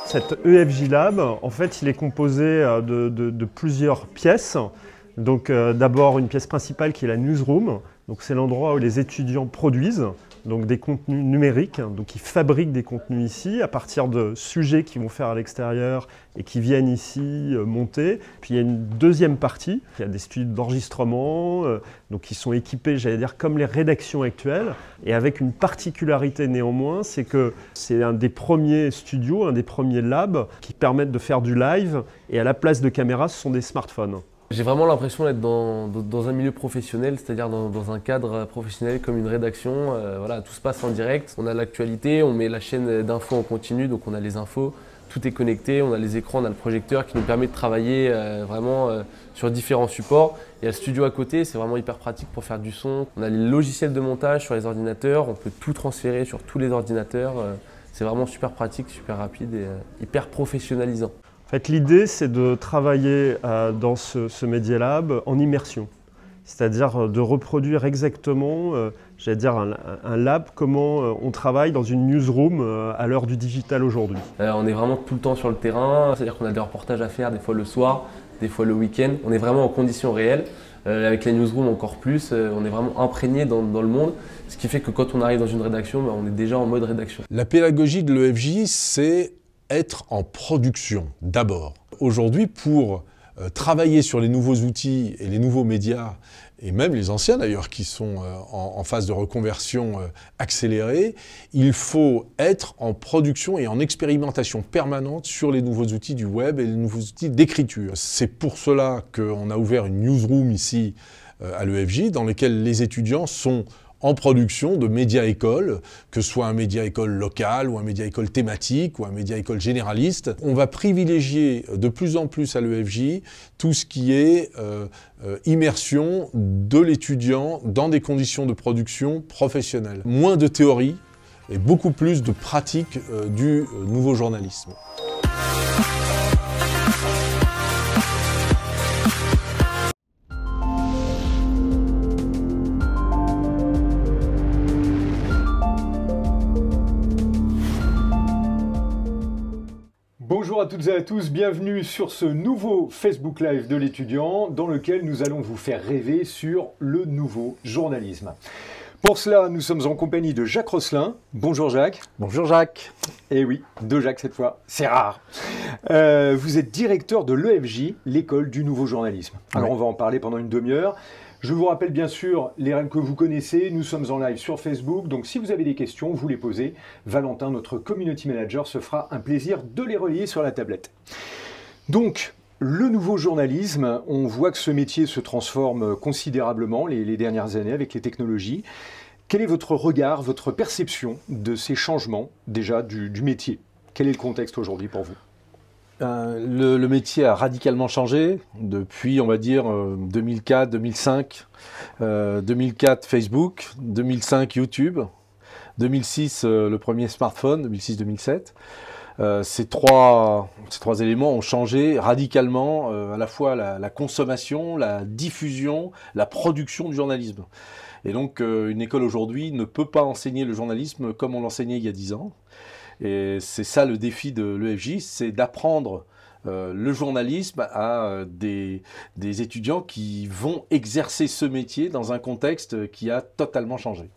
Cet EFJ Lab, en fait, il est composé de plusieurs pièces. Donc d'abord une pièce principale qui est la newsroom. Donc c'est l'endroit où les étudiants produisent donc des contenus numériques. Donc ils fabriquent des contenus ici à partir de sujets qu'ils vont faire à l'extérieur et qui viennent ici monter. Puis il y a une deuxième partie, il y a des studios d'enregistrement, donc qui sont équipés, j'allais dire, comme les rédactions actuelles. Et avec une particularité néanmoins, c'est que c'est un des premiers studios, un des premiers labs qui permettent de faire du live. Et à la place de caméra, ce sont des smartphones. J'ai vraiment l'impression d'être dans un milieu professionnel, c'est-à-dire dans un cadre professionnel comme une rédaction. Voilà, tout se passe en direct. On a l'actualité, on met la chaîne d'infos en continu, donc on a les infos, tout est connecté, on a les écrans, on a le projecteur qui nous permet de travailler vraiment sur différents supports. Il y a le studio à côté, c'est vraiment hyper pratique pour faire du son. On a les logiciels de montage sur les ordinateurs, on peut tout transférer sur tous les ordinateurs. C'est vraiment super pratique, super rapide et hyper professionnalisant. En fait, l'idée, c'est de travailler dans ce Media Lab en immersion, c'est-à-dire de reproduire exactement, j'allais dire, un lab, comment on travaille dans une newsroom à l'heure du digital aujourd'hui. On est vraiment tout le temps sur le terrain, c'est-à-dire qu'on a des reportages à faire des fois le soir, des fois le week-end. On est vraiment en conditions réelles. Avec les newsrooms encore plus, on est vraiment imprégné dans le monde, ce qui fait que quand on arrive dans une rédaction, on est déjà en mode rédaction. La pédagogie de l'EFJ, c'est être en production d'abord. Aujourd'hui, pour travailler sur les nouveaux outils et les nouveaux médias, et même les anciens d'ailleurs qui sont en phase de reconversion accélérée, il faut être en production et en expérimentation permanente sur les nouveaux outils du web et les nouveaux outils d'écriture. C'est pour cela qu'on a ouvert une newsroom ici à l'EFJ dans laquelle les étudiants sont en production de média-école, que ce soit un média-école local ou un média-école thématique ou un média-école généraliste. On va privilégier de plus en plus à l'EFJ tout ce qui est immersion de l'étudiant dans des conditions de production professionnelles. Moins de théorie et beaucoup plus de pratique du nouveau journalisme. Bonjour à toutes et à tous, bienvenue sur ce nouveau Facebook Live de l'étudiant dans lequel nous allons vous faire rêver sur le nouveau journalisme. Pour cela, nous sommes en compagnie de Jacques Rosselin. Bonjour Jacques. Bonjour Jacques. Eh oui, deux Jacques cette fois, c'est rare. Vous êtes directeur de l'EFJ, l'école du nouveau journalisme. Alors on va en parler pendant une demi-heure. Je vous rappelle bien sûr les règles que vous connaissez, nous sommes en live sur Facebook, donc si vous avez des questions, vous les posez. Valentin, notre community manager, se fera un plaisir de les relayer sur la tablette. Donc, le nouveau journalisme, on voit que ce métier se transforme considérablement les dernières années avec les technologies. Quel est votre regard, votre perception de ces changements déjà du métier? Quel est le contexte aujourd'hui pour vous? Le métier a radicalement changé depuis, on va dire, 2004, 2005. 2004, Facebook. 2005, YouTube. 2006, le premier smartphone, 2006-2007. Ces trois éléments ont changé radicalement à la fois la consommation, la diffusion, la production du journalisme. Et donc, une école aujourd'hui ne peut pas enseigner le journalisme comme on l'enseignait il y a 10 ans. Et c'est ça le défi de l'EFJ, c'est d'apprendre le journalisme à des étudiants qui vont exercer ce métier dans un contexte qui a totalement changé.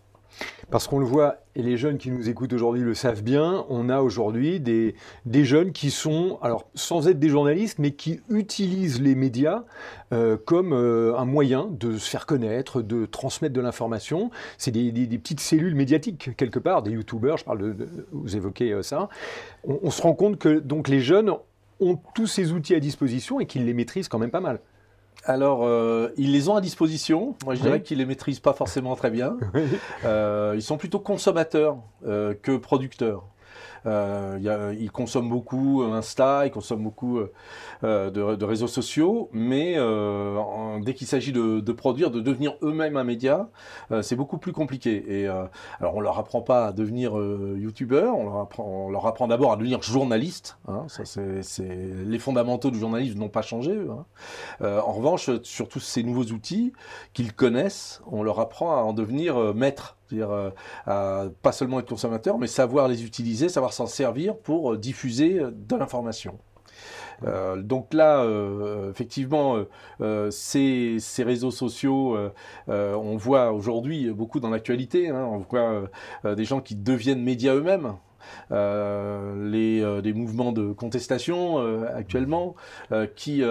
Parce qu'on le voit, et les jeunes qui nous écoutent aujourd'hui le savent bien, on a aujourd'hui des jeunes qui sont, alors sans être des journalistes, mais qui utilisent les médias comme un moyen de se faire connaître, de transmettre de l'information. C'est des petites cellules médiatiques, quelque part, des youtubeurs, je parle vous évoquez ça. On se rend compte que donc, les jeunes ont tous ces outils à disposition et qu'ils les maîtrisent quand même pas mal. Alors, ils les ont à disposition. Moi, je dirais qu'ils ne les maîtrisent pas forcément très bien. Ils sont plutôt consommateurs que producteurs. Ils consomment beaucoup Insta, ils consomment beaucoup de réseaux sociaux, mais dès qu'il s'agit de produire, de devenir eux-mêmes un média, c'est beaucoup plus compliqué. Et alors on leur apprend pas à devenir youtubeur, on leur apprend d'abord à devenir journaliste. Hein, ça les fondamentaux du journalisme n'ont pas changé. Hein. En revanche, sur tous ces nouveaux outils qu'ils connaissent, on leur apprend à en devenir maître. C'est-à-dire pas seulement être consommateur, mais savoir les utiliser, savoir s'en servir pour diffuser de l'information. Donc là, effectivement, ces réseaux sociaux, on voit aujourd'hui beaucoup dans l'actualité, hein, on voit des gens qui deviennent médias eux-mêmes. Les mouvements de contestation actuellement qui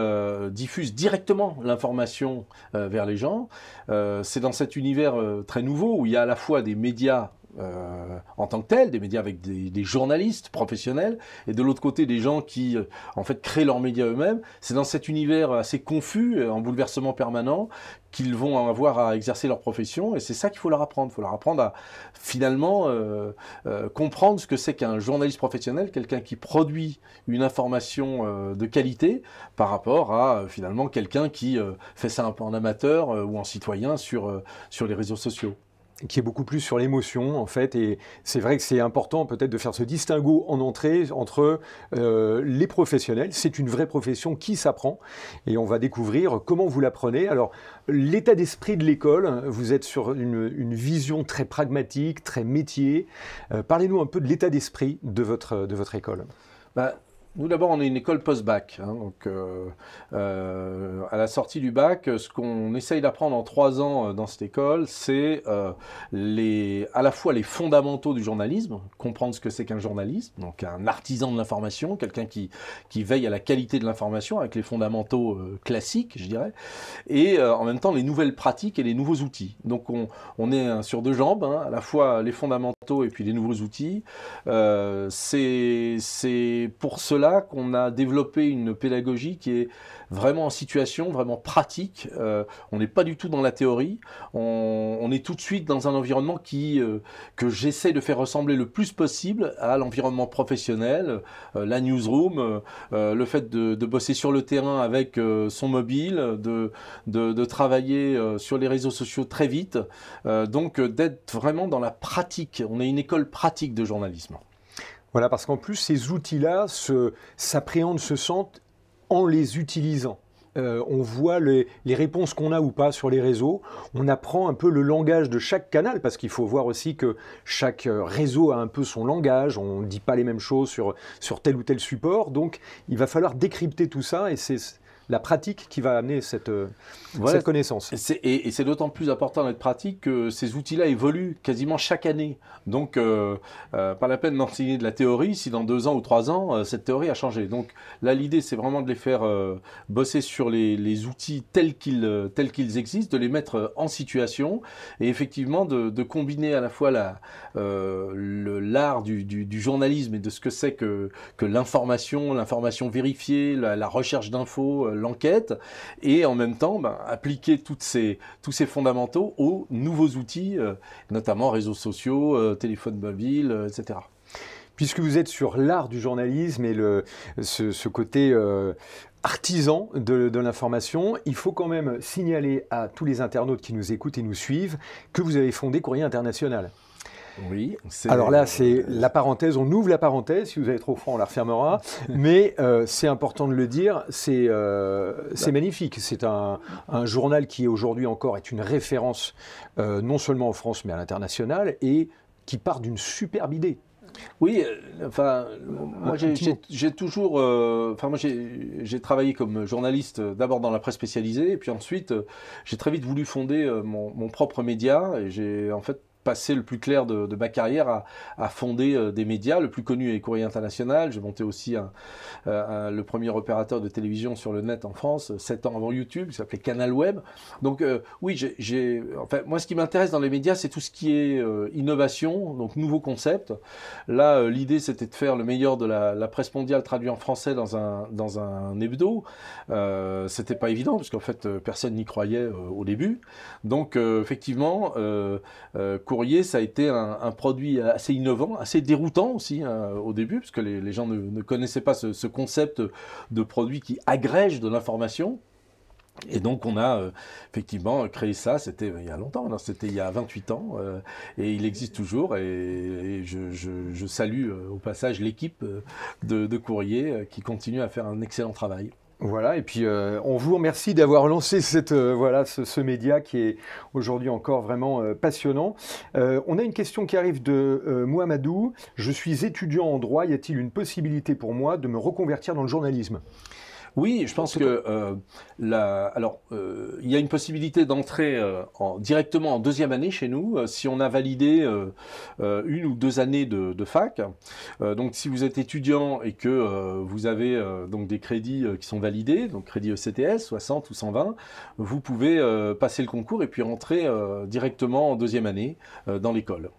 diffusent directement l'information vers les gens. C'est dans cet univers très nouveau où il y a à la fois des médias en tant que tels, des médias avec des journalistes professionnels, et de l'autre côté des gens qui en fait créent leurs médias eux-mêmes. C'est dans cet univers assez confus, en bouleversement permanent, qu'ils vont avoir à exercer leur profession, et c'est ça qu'il faut leur apprendre. Il faut leur apprendre à finalement comprendre ce que c'est qu'un journaliste professionnel, quelqu'un qui produit une information de qualité par rapport à finalement quelqu'un qui fait ça un peu en amateur ou en citoyen sur les réseaux sociaux. Qui est beaucoup plus sur l'émotion en fait, et c'est vrai que c'est important peut-être de faire ce distinguo en entrée entre les professionnels, c'est une vraie profession qui s'apprend, et on va découvrir comment vous l'apprenez. Alors l'état d'esprit de l'école, vous êtes sur une vision très pragmatique, très métier. Parlez-nous un peu de l'état d'esprit de votre école. Nous, d'abord, on est une école post-bac. Hein, donc, à la sortie du bac, ce qu'on essaye d'apprendre en 3 ans dans cette école, c'est à la fois les fondamentaux du journalisme, comprendre ce que c'est qu'un journaliste, donc un artisan de l'information, quelqu'un qui veille à la qualité de l'information avec les fondamentaux classiques, je dirais, et en même temps les nouvelles pratiques et les nouveaux outils. Donc, on est sur 2 jambes, hein, à la fois les fondamentaux et puis les nouveaux outils. C'est pour cela qu'on a développé une pédagogie qui est vraiment en situation, vraiment pratique. On n'est pas du tout dans la théorie. On est tout de suite dans un environnement que j'essaie de faire ressembler le plus possible à l'environnement professionnel, la newsroom, le fait de bosser sur le terrain avec son mobile, de travailler sur les réseaux sociaux très vite, donc d'être vraiment dans la pratique. On est une école pratique de journalisme. Voilà, parce qu'en plus, ces outils-là s'appréhendent, se sentent en les utilisant. On voit les réponses qu'on a ou pas sur les réseaux. On apprend un peu le langage de chaque canal, parce qu'il faut voir aussi que chaque réseau a un peu son langage. On ne dit pas les mêmes choses sur tel ou tel support. Donc, il va falloir décrypter tout ça, et c'est la pratique qui va amener cette connaissance. Et c'est d'autant plus important d'être pratique que ces outils-là évoluent quasiment chaque année. Donc, pas la peine d'enseigner de la théorie si dans 2 ans ou 3 ans, cette théorie a changé. Donc là, l'idée, c'est vraiment de les faire bosser sur les outils tels qu'ils existent, de les mettre en situation, et effectivement de combiner à la fois l'art du journalisme et de ce que c'est que l'information vérifiée, la recherche d'infos, l'enquête, et en même temps appliquer tous ces fondamentaux aux nouveaux outils, notamment réseaux sociaux, téléphone mobile, etc. Puisque vous êtes sur l'art du journalisme et ce côté artisan de l'information, il faut quand même signaler à tous les internautes qui nous écoutent et nous suivent que vous avez fondé Courrier International. Oui. Alors là, c'est la parenthèse, on ouvre la parenthèse, si vous avez trop froid, on la refermera, mais c'est important de le dire, c'est magnifique. C'est un journal qui aujourd'hui encore est une référence, non seulement en France, mais à l'international, et qui part d'une superbe idée. Oui, enfin, moi j'ai toujours, moi j'ai travaillé comme journaliste d'abord dans la presse spécialisée, et puis ensuite j'ai très vite voulu fonder mon propre média, et j'ai en fait passé le plus clair de ma carrière à fonder des médias. Le plus connu est Courrier International. J'ai monté aussi le premier opérateur de télévision sur le net en France, 7 ans avant YouTube, qui s'appelait Canal Web. Donc oui, enfin, moi ce qui m'intéresse dans les médias, c'est tout ce qui est innovation, donc nouveaux concepts. Là, l'idée c'était de faire le meilleur de la presse mondiale traduit en français dans un hebdo. C'était pas évident, parce qu'en fait, personne n'y croyait au début. Donc effectivement, Courrier, ça a été un produit assez innovant, assez déroutant aussi au début, parce que les gens ne connaissaient pas ce concept de produit qui agrège de l'information. Et donc on a effectivement créé ça, c'était il y a longtemps, c'était il y a 28 ans, et il existe toujours, et je salue au passage l'équipe de Courrier qui continue à faire un excellent travail. Voilà, et puis on vous remercie d'avoir lancé ce média qui est aujourd'hui encore vraiment passionnant. On a une question qui arrive de Mohamedou. Je suis étudiant en droit, y a-t-il une possibilité pour moi de me reconvertir dans le journalisme ? Oui, je pense que il y a une possibilité d'entrer directement en deuxième année chez nous si on a validé 1 ou 2 années de fac. Donc si vous êtes étudiant et que vous avez donc des crédits qui sont validés, donc crédit ECTS 60 ou 120, vous pouvez passer le concours et puis rentrer directement en deuxième année dans l'école.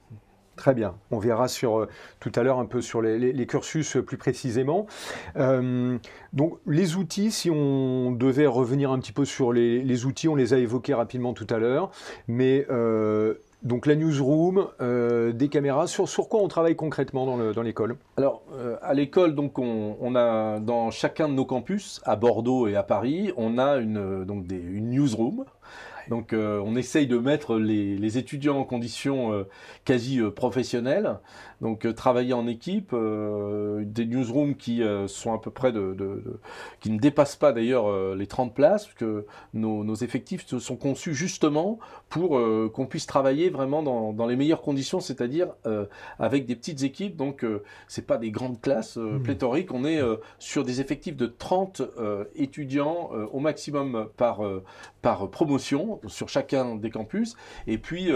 Très bien. On verra tout à l'heure un peu sur les cursus plus précisément. Donc les outils, si on devait revenir un petit peu sur les outils, on les a évoqués rapidement tout à l'heure, mais donc la newsroom, des caméras, sur quoi on travaille concrètement dans l'école ? Alors à l'école, donc on a dans chacun de nos campus, à Bordeaux et à Paris, on a une newsroom. Donc on essaye de mettre les étudiants en conditions quasi professionnelles, donc travailler en équipe, des newsrooms qui sont à peu près qui ne dépassent pas d'ailleurs les 30 places, parce que nos effectifs sont conçus justement pour qu'on puisse travailler vraiment dans les meilleures conditions, c'est-à-dire avec des petites équipes, donc c'est pas des grandes classes pléthoriques, on est sur des effectifs de 30 étudiants au maximum par promotion sur chacun des campus, et puis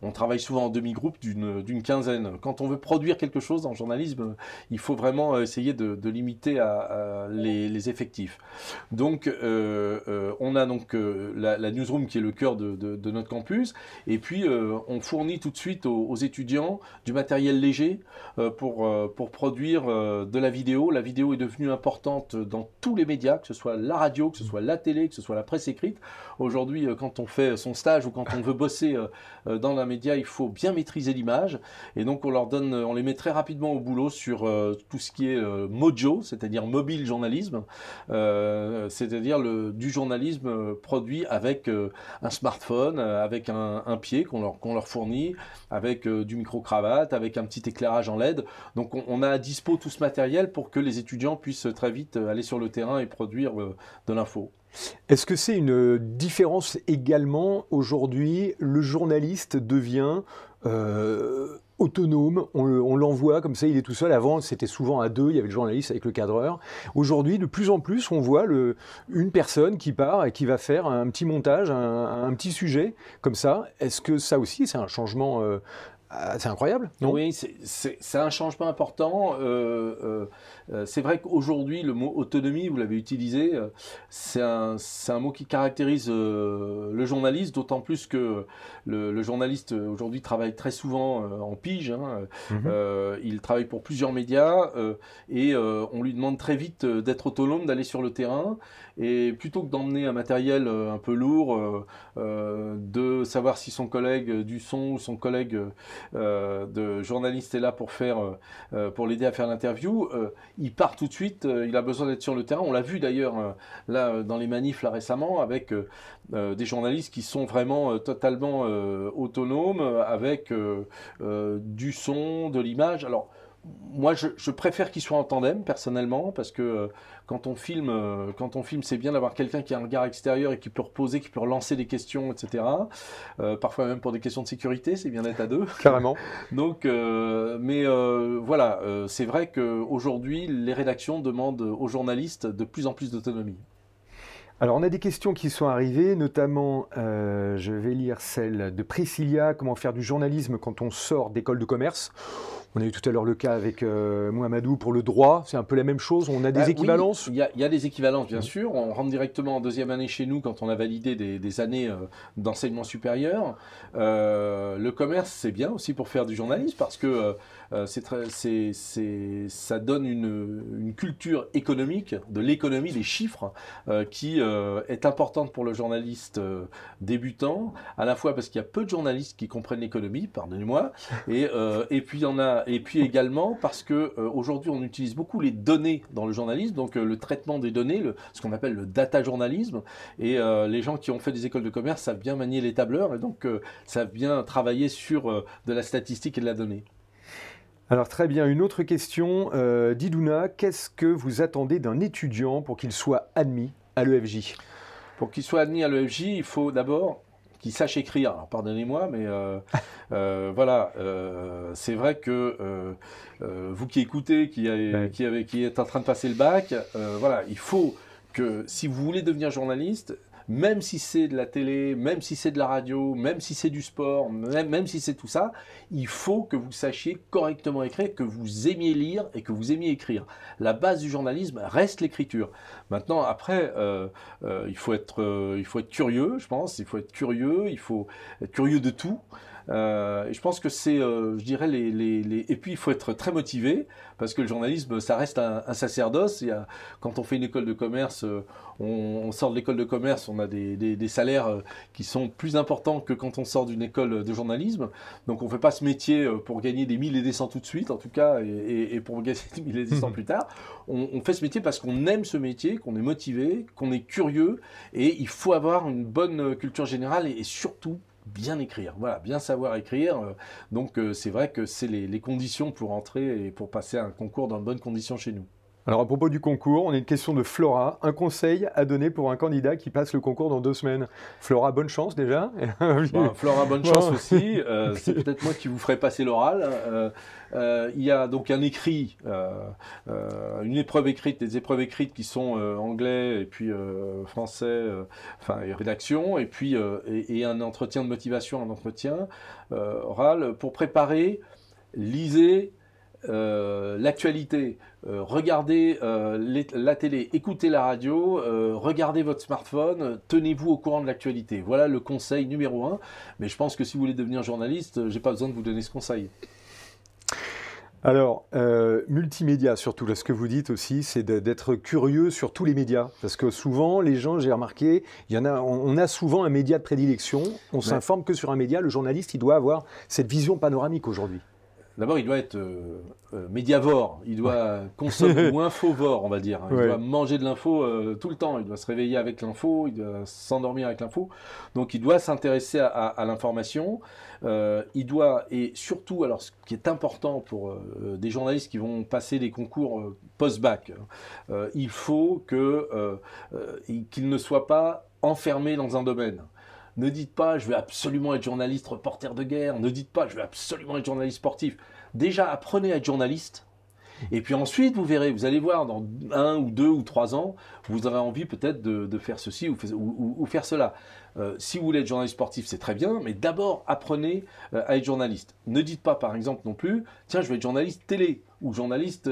on travaille souvent en demi-groupe d'une quinzaine. Quand on veut produire quelque chose en journalisme, il faut vraiment essayer de limiter les effectifs. Donc on a donc la newsroom qui est le cœur de notre campus, et puis on fournit tout de suite aux étudiants du matériel léger pour produire de la vidéo. La vidéo est devenue importante dans tous les médias, que ce soit la radio, que ce soit la télé, que ce soit la presse écrite. Aujourd'hui, quand on fait son stage ou quand on veut bosser dans un média, il faut bien maîtriser l'image, et donc on les met très rapidement au boulot sur tout ce qui est mojo, c'est-à-dire mobile journalisme, c'est-à-dire du journalisme produit avec un smartphone, avec un pied qu'on leur fournit, avec du micro-cravate, avec un petit éclairage en LED. Donc on a à dispo tout ce matériel pour que les étudiants puissent très vite aller sur le terrain et produire de l'info. Est-ce que c'est une différence également aujourd'hui? Le journaliste devient autonome, on l'envoie comme ça, il est tout seul. Avant, c'était souvent à deux, il y avait le journaliste avec le cadreur. Aujourd'hui, de plus en plus, on voit une personne qui part et qui va faire un petit montage, un petit sujet comme ça. Est-ce que ça aussi, c'est un changement c'est incroyable, non? Oui, c'est un changement important. C'est vrai qu'aujourd'hui, le mot autonomie, vous l'avez utilisé, c'est un mot qui caractérise le journaliste, d'autant plus que le journaliste aujourd'hui travaille très souvent en pige. Il travaille pour plusieurs médias et on lui demande très vite d'être autonome, d'aller sur le terrain. Et plutôt que d'emmener un matériel un peu lourd, de savoir si son collègue du son ou son collègue de journaliste est là pour l'aider à faire l'interview, il part tout de suite, il a besoin d'être sur le terrain. On l'a vu d'ailleurs là dans les manifs là récemment avec des journalistes qui sont vraiment totalement autonomes avec du son, de l'image. Alors moi, je préfère qu'ils soient en tandem, personnellement, parce que quand on filme, c'est bien d'avoir quelqu'un qui a un regard extérieur et qui peut reposer, qui peut relancer des questions, etc. Parfois même pour des questions de sécurité, c'est bien d'être à deux. Carrément. Donc, voilà, c'est vrai qu'aujourd'hui, les rédactions demandent aux journalistes de plus en plus d'autonomie. Alors, on a des questions qui sont arrivées, notamment, je vais lire celle de Priscilla, comment faire du journalisme quand on sort d'école de commerce. On a eu tout à l'heure le cas avec Mohamedou pour le droit, c'est un peu la même chose, on a des équivalences? Oui, il y a des équivalences, bien sûr. On rentre directement en deuxième année chez nous quand on a validé des années d'enseignement supérieur. Le commerce, c'est bien aussi pour faire du journalisme parce que ça donne une culture économique, de l'économie, des chiffres, qui est importante pour le journaliste débutant, à la fois parce qu'il y a peu de journalistes qui comprennent l'économie, pardonnez-moi, et puis également parce que aujourd'hui on utilise beaucoup les données dans le journalisme, donc le traitement des données, ce qu'on appelle le data journalisme, et les gens qui ont fait des écoles de commerce savent bien manier les tableurs et donc savent bien travailler sur de la statistique et de la donnée. Alors très bien, une autre question. Diduna, qu'est-ce que vous attendez d'un étudiant pour qu'il soit admis à l'EFJ? Pour qu'il soit admis à l'EFJ, il faut d'abord qu'il sache écrire. Alors pardonnez-moi, mais voilà, c'est vrai que vous qui écoutez, qui êtes en train de passer le bac, voilà, il faut que si vous voulez devenir journaliste, même si c'est de la télé, même si c'est de la radio, même si c'est du sport, même si c'est tout ça, il faut que vous sachiez correctement écrire, que vous aimiez lire et que vous aimiez écrire. La base du journalisme reste l'écriture. Maintenant, après, il faut être curieux, je pense. Il faut être curieux de tout. Et je pense que c'est, je dirais, et puis il faut être très motivé, parce que le journalisme, ça reste un sacerdoce. Quand on fait une école de commerce, on sort de l'école de commerce, on a des salaires qui sont plus importants que quand on sort d'une école de journalisme. Donc on fait pas ce métier pour gagner des 1000 et des 100 tout de suite, en tout cas, et pour gagner des 1000 et des 100 plus tard. On fait ce métier parce qu'on aime ce métier, qu'on est motivé, qu'on est curieux, et il faut avoir une bonne culture générale et surtout bien écrire, voilà, bien savoir écrire. Donc c'est vrai que c'est les conditions pour entrer et pour passer un concours dans de bonnes conditions chez nous. Alors à propos du concours, on a une question de Flora. Un conseil à donner pour un candidat qui passe le concours dans 2 semaines. Flora, bonne chance déjà. Bon, Flora, bonne chance aussi. C'est peut-être moi qui vous ferai passer l'oral. Il y a donc un écrit, une épreuve écrite, des épreuves écrites qui sont anglais et puis français, enfin et rédaction, et puis et un entretien de motivation, un entretien oral pour préparer. Lisez l'actualité, regardez la télé, écoutez la radio, regardez votre smartphone, tenez-vous au courant de l'actualité. Voilà le conseil numéro 1. Mais je pense que si vous voulez devenir journaliste, j'ai pas besoin de vous donner ce conseil. Alors, multimédia surtout, là, ce que vous dites aussi, c'est d'être curieux sur tous les médias. Parce que souvent, les gens, j'ai remarqué, on a souvent un média de prédilection, on s'informe que sur un média, le journaliste, il doit avoir cette vision panoramique aujourd'hui. D'abord, il doit être médiavore, il doit consommer ou infovore, on va dire. Il doit manger de l'info tout le temps, il doit se réveiller avec l'info, il doit s'endormir avec l'info. Donc, il doit s'intéresser à l'information. Il doit, et surtout, alors ce qui est important pour des journalistes qui vont passer des concours post-bac, il faut qu'ils ne soient pas enfermés dans un domaine. Ne dites pas, je vais absolument être journaliste, reporter de guerre. Ne dites pas, je vais absolument être journaliste sportif. Déjà, apprenez à être journaliste. Et puis ensuite, vous verrez, vous allez voir, dans 1 ou 2 ou 3 ans, vous aurez envie peut-être de faire ceci ou faire cela. Si vous voulez être journaliste sportif, c'est très bien, mais d'abord, apprenez à être journaliste. Ne dites pas, par exemple, non plus, tiens, je vais être journaliste télé ou journaliste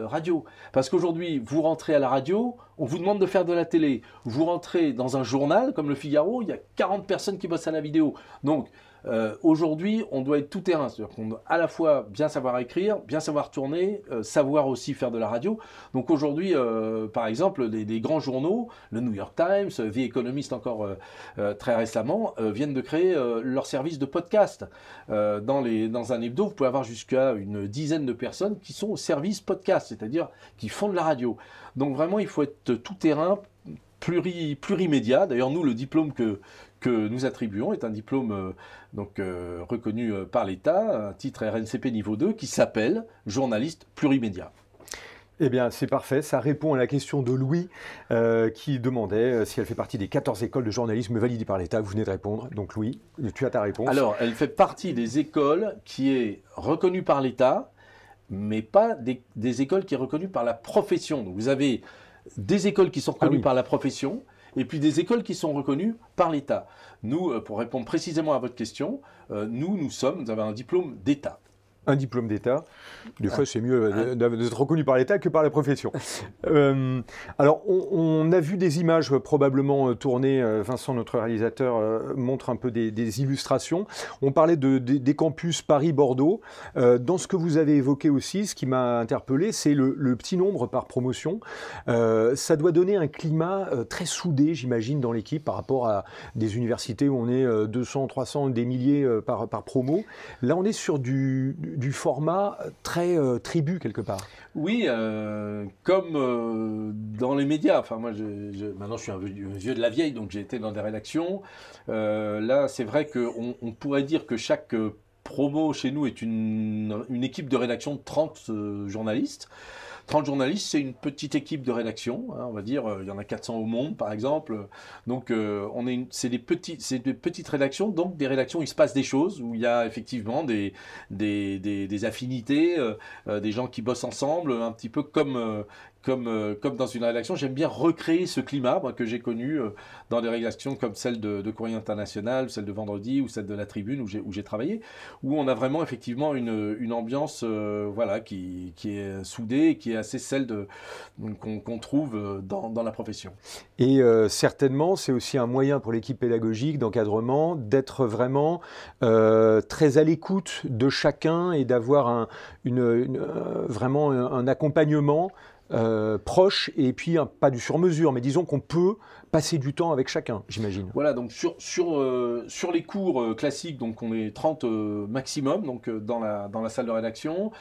radio. Parce qu'aujourd'hui, vous rentrez à la radio, on vous demande de faire de la télé. Vous rentrez dans un journal, comme le Figaro, il y a 40 personnes qui bossent à la vidéo. Donc, aujourd'hui, on doit être tout terrain. C'est-à-dire qu'on doit à la fois bien savoir écrire, bien savoir tourner, savoir aussi faire de la radio. Donc aujourd'hui, par exemple, des grands journaux, le New York Times, The Economist encore très récemment, viennent de créer leur service de podcast. Dans un hebdo, vous pouvez avoir jusqu'à une dizaine de personnes qui sont au service podcast, c'est-à-dire qui font de la radio. Donc vraiment, il faut être tout terrain, plurimédia. D'ailleurs, nous, le diplôme que nous attribuons est un diplôme reconnu par l'État, un titre RNCP niveau 2 qui s'appelle journaliste plurimédia. Eh bien, c'est parfait. Ça répond à la question de Louis qui demandait si elle fait partie des 14 écoles de journalisme validées par l'État. Vous venez de répondre. Donc, Louis, tu as ta réponse. Alors, elle fait partie des écoles qui est reconnue par l'État, mais pas des écoles qui est reconnue par la profession. Donc, vous avez des écoles qui sont reconnues par la profession et puis des écoles qui sont reconnues par l'État. Nous, pour répondre précisément à votre question, nous avons un diplôme d'État. Un diplôme d'État. Des fois, c'est mieux d'être reconnu par l'État que par la profession. Alors, on a vu des images probablement tournées. Vincent, notre réalisateur, montre un peu des illustrations. On parlait des campus Paris-Bordeaux. Dans ce que vous avez évoqué aussi, ce qui m'a interpellé, c'est le petit nombre par promotion. Ça doit donner un climat très soudé, j'imagine, dans l'équipe par rapport à des universités où on est 200, 300, des milliers par promo. Là, on est sur du format très tribu quelque part. Oui, comme dans les médias. Enfin, moi, maintenant, je suis un vieux de la vieille, donc j'ai été dans des rédactions. Là, c'est vrai qu'on pourrait dire que chaque Promo chez nous est une équipe de rédaction de 30 journalistes. 30 journalistes, c'est une petite équipe de rédaction, hein, on va dire, il y en a 400 au monde par exemple. Donc c'est des petites rédactions, donc des rédactions où il se passe des choses, où il y a effectivement des affinités, des gens qui bossent ensemble, un petit peu comme dans une rédaction. J'aime bien recréer ce climat moi, que j'ai connu dans des rédactions comme celle de Courrier International, celle de Vendredi ou celle de La Tribune où j'ai travaillé, où on a vraiment effectivement une ambiance voilà, qui est soudée et qui est assez celle qu'on trouve dans la profession. Et certainement, c'est aussi un moyen pour l'équipe pédagogique d'encadrement d'être vraiment très à l'écoute de chacun et d'avoir vraiment un accompagnement proche et puis pas du sur-mesure, mais disons qu'on peut passer du temps avec chacun, j'imagine. Voilà, donc sur les cours classiques, donc on est 30 maximum donc dans la salle de rédaction.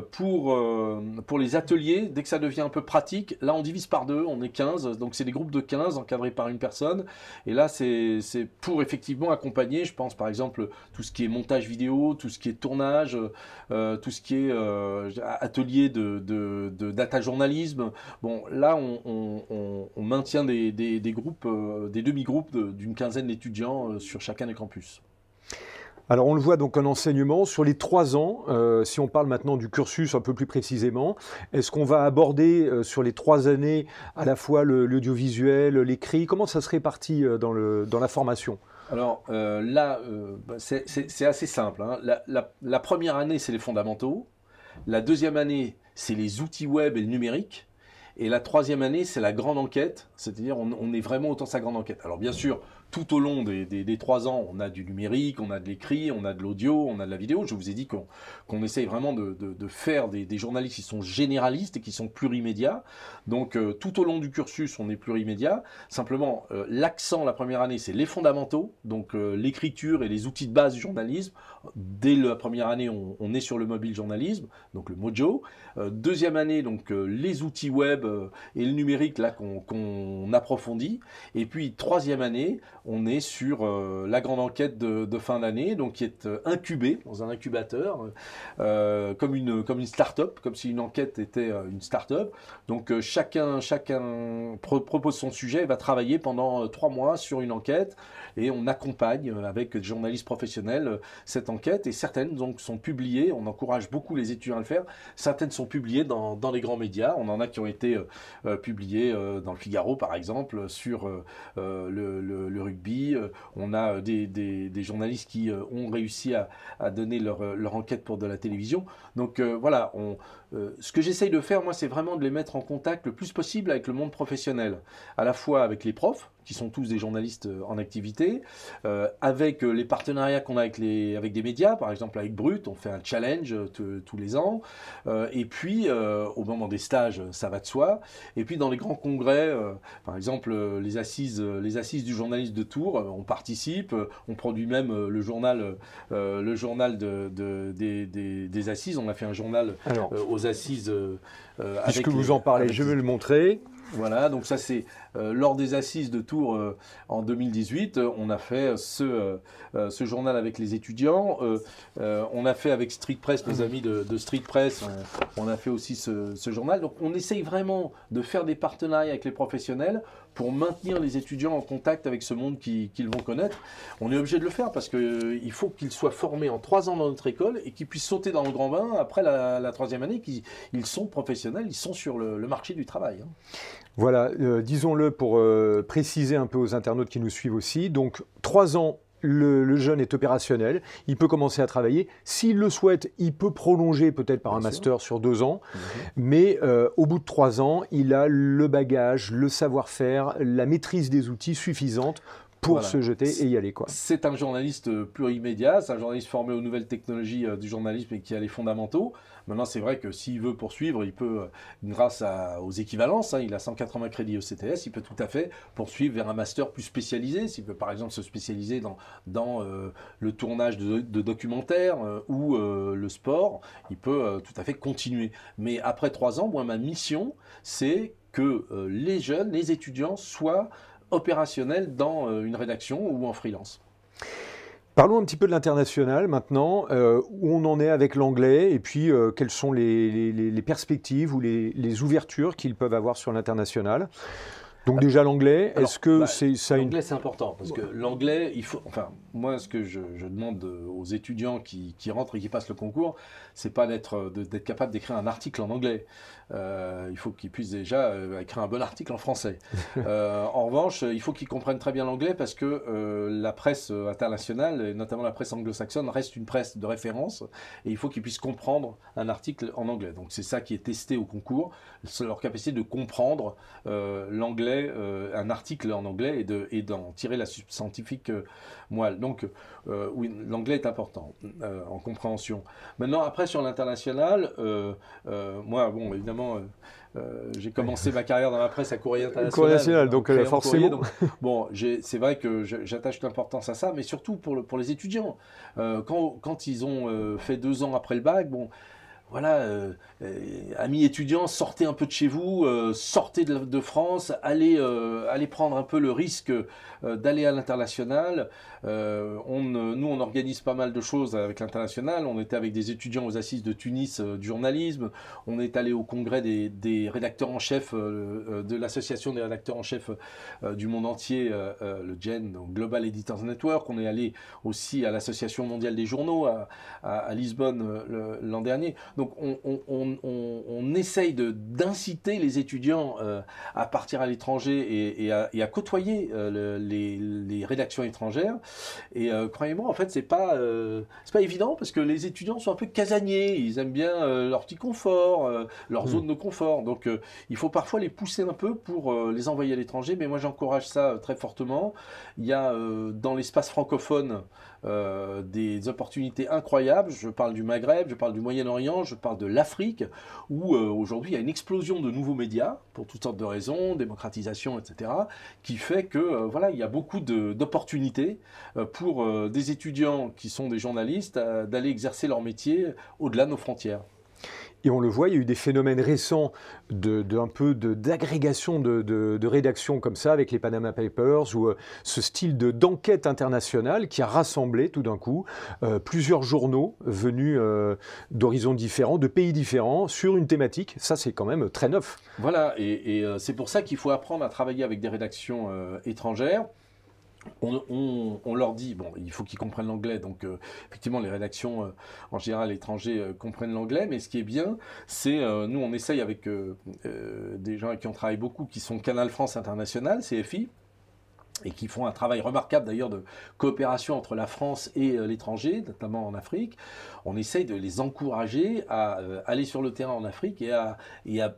Pour les ateliers, dès que ça devient un peu pratique, là on divise par deux, on est 15, donc c'est des groupes de 15 encadrés par une personne. Et là c'est pour effectivement accompagner, je pense par exemple tout ce qui est montage vidéo, tout ce qui est tournage, tout ce qui est atelier de data journalisme. Bon, là on maintient des groupes, des demi-groupes d'une quinzaine d'étudiants sur chacun des campus. Alors on le voit donc en enseignement, sur les 3 ans, si on parle maintenant du cursus un peu plus précisément, est-ce qu'on va aborder sur les 3 années à la fois l'audiovisuel, l'écrit, comment ça se répartit dans la formation ? Alors là, c'est assez simple, hein. La première année, c'est les fondamentaux. La deuxième année, c'est les outils web et le numérique. Et la troisième année, c'est la grande enquête, c'est-à-dire on est vraiment autant sa grande enquête. Alors bien sûr, tout au long des 3 ans, on a du numérique, on a de l'écrit, on a de l'audio, on a de la vidéo. Je vous ai dit qu'on essaye vraiment de faire des journalistes qui sont généralistes et qui sont plurimédias. Donc tout au long du cursus, on est plurimédia. Simplement, l'accent la première année, c'est les fondamentaux, donc l'écriture et les outils de base du journalisme. Dès la première année, on est sur le mobile journalisme, donc le Mojo. Deuxième année, donc les outils web et le numérique là qu'on approfondit. Et puis troisième année, on est sur la grande enquête de fin d'année, donc qui est incubée dans un incubateur, comme une start-up, comme si une enquête était une start-up. Donc chacun propose son sujet et va travailler pendant 3 mois sur une enquête et on accompagne avec des journalistes professionnels cette enquête et certaines donc sont publiées. On encourage beaucoup les étudiants à le faire. Certaines sont publiées dans les grands médias. On en a qui ont été publiées dans le Figaro par exemple sur le rugby. On a des journalistes qui ont réussi à donner leur enquête pour de la télévision. Donc voilà, ce que j'essaye de faire, moi, c'est vraiment de les mettre en contact le plus possible avec le monde professionnel, à la fois avec les profs, qui sont tous des journalistes en activité, avec les partenariats qu'on a avec des médias, par exemple avec Brut, on fait un challenge tous les ans, et puis au moment des stages, ça va de soi, et puis dans les grands congrès, par exemple les assises du journaliste de Tours, on participe, on produit même le journal des assises, on a fait un journal aux assises. Puisque vous en parlez, je vais le montrer. Voilà, donc ça c'est lors des assises de Tours en 2018, on a fait ce journal avec les étudiants, on a fait avec Street Press, nos amis de Street Press, on a fait aussi ce journal. Donc on essaye vraiment de faire des partenariats avec les professionnels pour maintenir les étudiants en contact avec ce monde qu'ils vont connaître. On est obligé de le faire parce qu'il faut qu'ils soient formés en 3 ans dans notre école et qu'ils puissent sauter dans le grand bain après la 3e année, qu'ils sont professionnels, ils sont sur le marché du travail. Hein. Voilà, disons-le pour préciser un peu aux internautes qui nous suivent aussi. Donc 3 ans, le jeune est opérationnel, il peut commencer à travailler. S'il le souhaite, il peut prolonger peut-être par un master sur 2 ans. Mais au bout de 3 ans, il a le bagage, le savoir-faire, la maîtrise des outils suffisante pour se jeter et y aller, quoi. C'est un journaliste plurimédia, c'est un journaliste formé aux nouvelles technologies du journalisme et qui a les fondamentaux. Maintenant, c'est vrai que s'il veut poursuivre, il peut, grâce aux équivalences, hein, il a 180 crédits ECTS, il peut tout à fait poursuivre vers un master plus spécialisé. S'il veut par exemple se spécialiser dans le tournage de documentaires ou le sport, il peut tout à fait continuer. Mais après 3 ans, moi, ma mission, c'est que les jeunes, les étudiants soient opérationnels dans une rédaction ou en freelance. Parlons un petit peu de l'international maintenant, où on en est avec l'anglais et puis quelles sont les perspectives ou les ouvertures qu'ils peuvent avoir sur l'international. Donc déjà l'anglais, est-ce que ça a une... L'anglais c'est important parce que l'anglais, il faut, enfin moi ce que je demande aux étudiants qui rentrent et qui passent le concours, c'est pas d'être capable d'écrire un article en anglais. Il faut qu'ils puissent déjà écrire un bon article en français. En revanche, il faut qu'ils comprennent très bien l'anglais parce que la presse internationale, et notamment la presse anglo-saxonne, reste une presse de référence et il faut qu'ils puissent comprendre un article en anglais. Donc c'est ça qui est testé au concours, c'est leur capacité de comprendre l'anglais, un article en anglais et d'en tirer la scientifique moelle. Donc oui, l'anglais est important en compréhension. Maintenant, après sur l'international, moi, bon, évidemment, j'ai commencé ma carrière dans la presse à Courrier International. Donc forcément. Donc, bon, c'est vrai que j'attache l'importance à ça, mais surtout pour les étudiants. Quand ils ont fait 2 ans après le bac, bon. Voilà, amis étudiants, sortez un peu de chez vous, sortez de France, allez prendre un peu le risque d'aller à l'international. Nous, on organise pas mal de choses avec l'international. On était avec des étudiants aux assises de Tunis du journalisme. On est allé au congrès des rédacteurs en chef de l'association des rédacteurs en chef du monde entier, le GEN, donc Global Editors Network. On est allé aussi à l'association mondiale des journaux à Lisbonne l'an dernier. Donc on essaye d'inciter les étudiants à partir à l'étranger et à côtoyer les rédactions étrangères. Et croyez-moi, en fait, c'est pas évident parce que les étudiants sont un peu casaniers. Ils aiment bien leur petit confort, leur zone de confort. Donc il faut parfois les pousser un peu pour les envoyer à l'étranger. Mais moi, j'encourage ça très fortement. Il y a dans l'espace francophone des opportunités incroyables. Je parle du Maghreb, je parle du Moyen-Orient, je parle de l'Afrique, où aujourd'hui il y a une explosion de nouveaux médias, pour toutes sortes de raisons, démocratisation, etc., qui fait que voilà, il y a beaucoup d'opportunités pour des étudiants qui sont des journalistes d'aller exercer leur métier au-delà de nos frontières. Et on le voit, il y a eu des phénomènes récents d'agrégation de rédaction comme ça avec les Panama Papers ou ce style d'enquête internationale qui a rassemblé tout d'un coup plusieurs journaux venus d'horizons différents, de pays différents sur une thématique. Ça, c'est quand même très neuf. Voilà, et c'est pour ça qu'il faut apprendre à travailler avec des rédactions étrangères. On leur dit, bon, il faut qu'ils comprennent l'anglais, donc effectivement les rédactions en général étrangers comprennent l'anglais, mais ce qui est bien, c'est, nous on essaye avec des gens avec qui on travaille beaucoup, qui sont Canal France International, CFI, et qui font un travail remarquable d'ailleurs de coopération entre la France et l'étranger, notamment en Afrique. On essaye de les encourager à aller sur le terrain en Afrique et à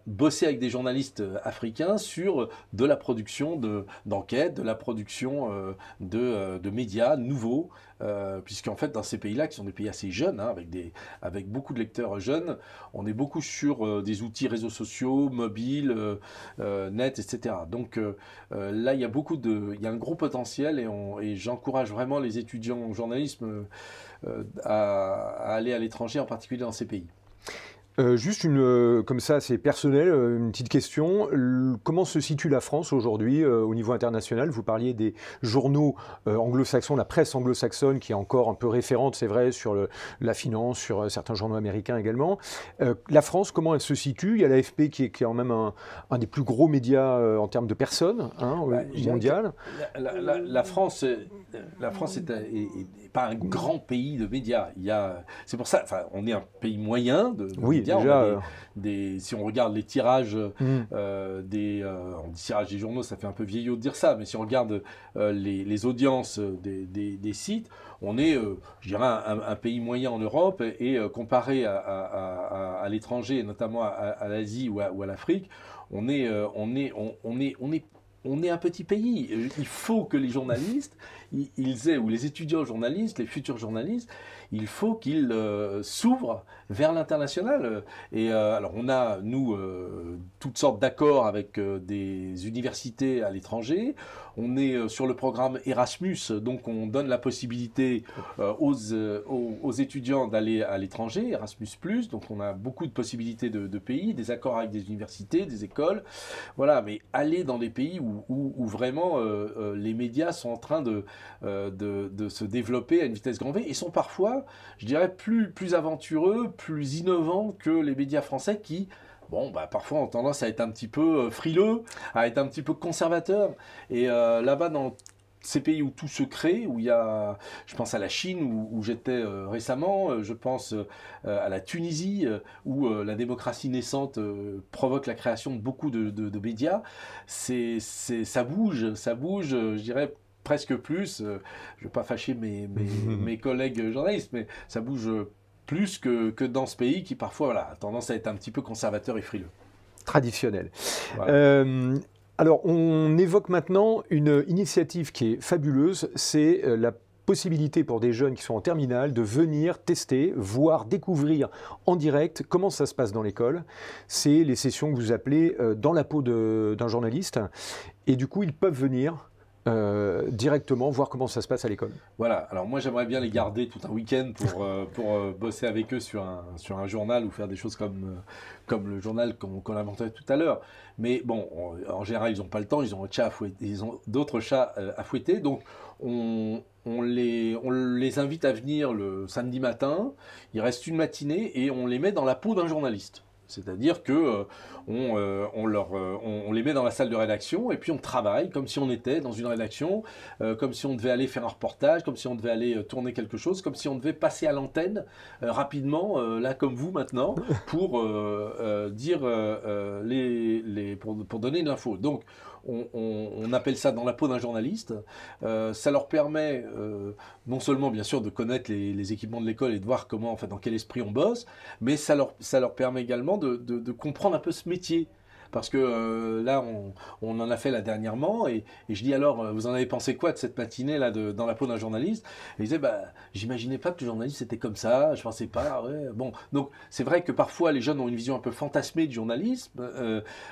bosser avec des journalistes africains sur de la production d'enquêtes, de la production de médias nouveaux, puisqu'en fait dans ces pays-là, qui sont des pays assez jeunes, hein, avec beaucoup de lecteurs jeunes, on est beaucoup sur des outils réseaux sociaux, mobiles, net, etc. Donc là, il y a un gros potentiel et j'encourage vraiment les étudiants en journalisme à aller à l'étranger, en particulier dans ces pays. Juste comme ça, c'est personnel, une petite question. Comment se situe la France aujourd'hui au niveau international? Vous parliez des journaux anglo-saxons, la presse anglo-saxonne qui est encore un peu référente, c'est vrai, sur la finance, sur certains journaux américains également. La France, comment elle se situe? Il y a l'AFP qui est quand même un des plus gros médias en termes de personnes mondial. La France est pas un grand pays de médias. C'est pour ça, enfin, on est un pays moyen de médias. Déjà, si on regarde les tirages, on dit tirage des journaux, ça fait un peu vieillot de dire ça, mais si on regarde les audiences des sites, on est, je dirais, un pays moyen en Europe et comparé à l'étranger, notamment à l'Asie ou à l'Afrique, on est un petit pays. Il faut que les journalistes, ou les étudiants journalistes, les futurs journalistes, il faut qu'il s'ouvre vers l'international. Et alors on a, nous, toutes sortes d'accords avec des universités à l'étranger. On est sur le programme Erasmus, donc on donne la possibilité aux étudiants d'aller à l'étranger, Erasmus+, donc on a beaucoup de possibilités de pays, des accords avec des universités, des écoles, voilà, mais aller dans des pays où vraiment les médias sont en train de se développer à une vitesse grand V et sont parfois, je dirais, plus aventureux, plus innovants que les médias français qui, bon, bah, parfois ont tendance à être un petit peu frileux, à être un petit peu conservateurs. Et là-bas, dans ces pays où tout se crée, où il y a, je pense à la Chine où j'étais récemment, je pense à la Tunisie où la démocratie naissante provoque la création de beaucoup de médias, ça bouge, je dirais presque plus, je ne vais pas fâcher mes collègues journalistes, mais ça bouge plus que dans ce pays qui parfois voilà, a tendance à être un petit peu conservateur et frileux. Traditionnel. Voilà. Alors, on évoque maintenant une initiative qui est fabuleuse, c'est la possibilité pour des jeunes qui sont en terminale de venir tester, voir, découvrir en direct comment ça se passe dans l'école. C'est les sessions que vous appelez dans la peau d'un journaliste. Et du coup, ils peuvent venir directement voir comment ça se passe à l'école. Voilà, alors moi j'aimerais bien les garder tout un week-end pour bosser avec eux sur un journal ou faire des choses comme le journal qu'on inventait tout à l'heure. Mais bon, en général ils n'ont pas le temps, ils ont d'autres chats à fouetter, donc on les invite à venir le samedi matin, il reste une matinée et on les met dans la peau d'un journaliste. C'est-à-dire que on les met dans la salle de rédaction et puis on travaille comme si on était dans une rédaction, comme si on devait aller faire un reportage, comme si on devait aller tourner quelque chose, comme si on devait passer à l'antenne rapidement, là comme vous maintenant, pour dire pour donner une info. Donc on appelle ça dans la peau d'un journaliste. Ça leur permet non seulement bien sûr de connaître les équipements de l'école et de voir comment, enfin, dans quel esprit on bosse, mais ça leur permet également de comprendre un peu ce métier. Parce que là, on en a fait là dernièrement, et je dis alors, vous en avez pensé quoi de cette matinée là dans la peau d'un journaliste? Et il disait, bah, j'imaginais pas que le journaliste était comme ça, je pensais pas. Ouais. Bon, donc c'est vrai que parfois les jeunes ont une vision un peu fantasmée du journalisme,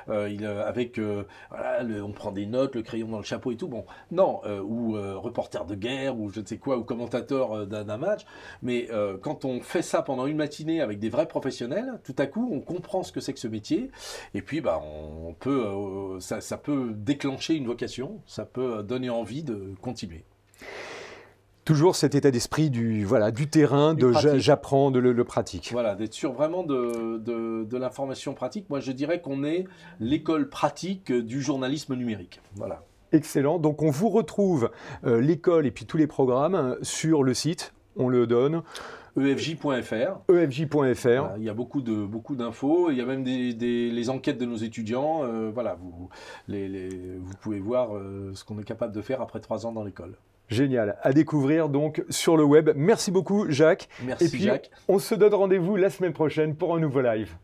avec voilà, on prend des notes, le crayon dans le chapeau et tout. Bon, non, ou reporter de guerre, ou je ne sais quoi, ou commentateur d'un match. Mais quand on fait ça pendant une matinée avec des vrais professionnels, tout à coup, on comprend ce que c'est que ce métier, et puis bah ça peut déclencher une vocation, ça peut donner envie de continuer. Toujours cet état d'esprit du terrain, j'apprends, le pratique. Voilà, d'être sûr vraiment de l'information pratique. Moi, je dirais qu'on est l'école pratique du journalisme numérique. Voilà. Excellent. Donc, on vous retrouve l'école et puis tous les programmes sur le site. On le donne. EFJ.fr. EFJ.fr. Il y a beaucoup d'infos. Il y a même les enquêtes de nos étudiants. Voilà, vous pouvez voir ce qu'on est capable de faire après 3 ans dans l'école. Génial. À découvrir donc sur le web. Merci beaucoup, Jacques. Merci, et puis, Jacques. On se donne rendez-vous la semaine prochaine pour un nouveau live.